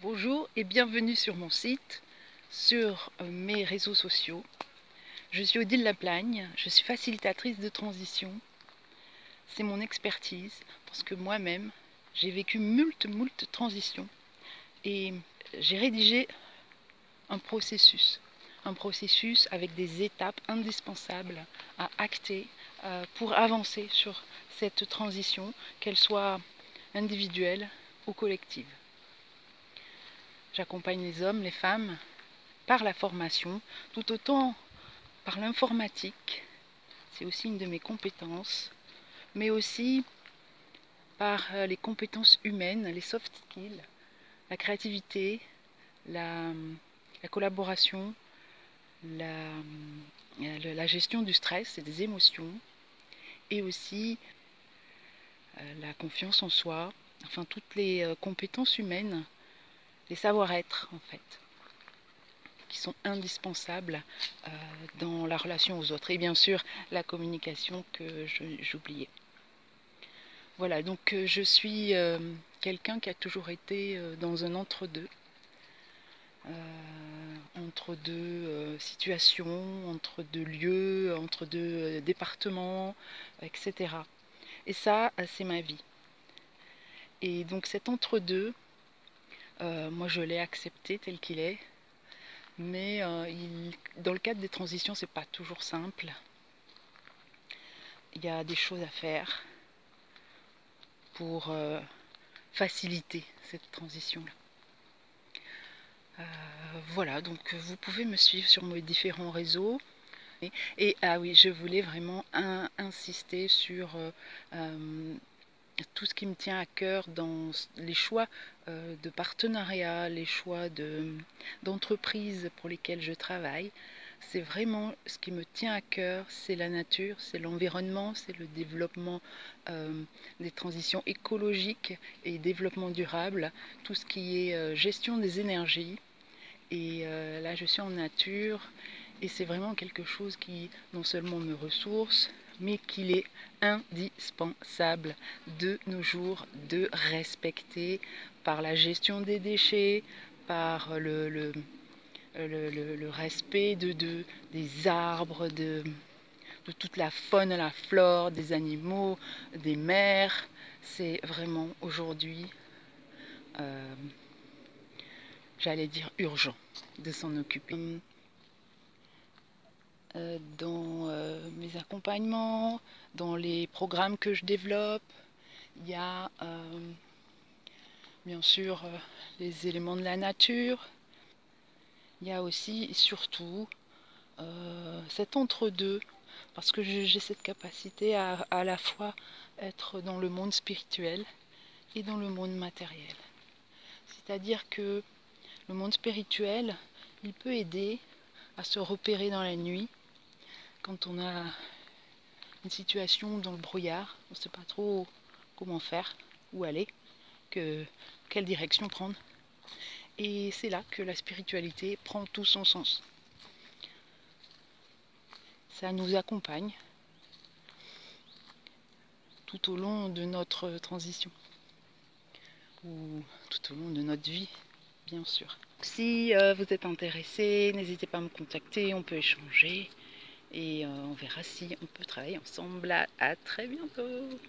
Bonjour et bienvenue sur mon site, sur mes réseaux sociaux. Je suis Odile Laplagne, je suis facilitatrice de transition. C'est mon expertise parce que moi-même, j'ai vécu moult transitions et j'ai rédigé un processus avec des étapes indispensables à acter pour avancer sur cette transition, qu'elle soit individuelle ou collective. J'accompagne les hommes, les femmes, par la formation, tout autant par l'informatique, c'est aussi une de mes compétences, mais aussi par les compétences humaines, les soft skills, la créativité, la collaboration, la gestion du stress et des émotions, et aussi la confiance en soi, enfin toutes les compétences humaines, les savoir-être en fait, qui sont indispensables dans la relation aux autres. Et bien sûr, la communication que j'oubliais. Voilà, donc je suis quelqu'un qui a toujours été dans un entre-deux. Entre deux situations, entre deux lieux, entre deux départements, etc. Et ça, c'est ma vie. Et donc cet entre-deux, moi je l'ai accepté tel qu'il est. Mais dans le cadre des transitions, c'est pas toujours simple. Il y a des choses à faire pour faciliter cette transition-là. Voilà, donc vous pouvez me suivre sur mes différents réseaux. Et ah oui, je voulais vraiment insister sur tout ce qui me tient à cœur dans les choix de partenariat, les choix d'entreprise pour lesquels je travaille. C'est vraiment ce qui me tient à cœur, c'est la nature, c'est l'environnement, c'est le développement des transitions écologiques et développement durable, tout ce qui est gestion des énergies. Et là, je suis en nature et c'est vraiment quelque chose qui non seulement me ressource, mais qu'il est indispensable de nos jours de respecter par la gestion des déchets, par le respect des arbres, de toute la faune, la flore, des animaux, des mers. C'est vraiment aujourd'hui, j'allais dire urgent, de s'en occuper. Dans mes accompagnements, dans les programmes que je développe, il y a bien sûr les éléments de la nature. Il y a aussi et surtout cet entre-deux, parce que j'ai cette capacité à la fois être dans le monde spirituel et dans le monde matériel. C'est-à-dire que le monde spirituel, il peut aider à se repérer dans la nuit, quand on a une situation dans le brouillard, on ne sait pas trop comment faire, où aller, quelle direction prendre. Et c'est là que la spiritualité prend tout son sens. Ça nous accompagne tout au long de notre transition, ou tout au long de notre vie, bien sûr. Si vous êtes intéressé, n'hésitez pas à me contacter, on peut échanger et on verra si on peut travailler ensemble. À très bientôt.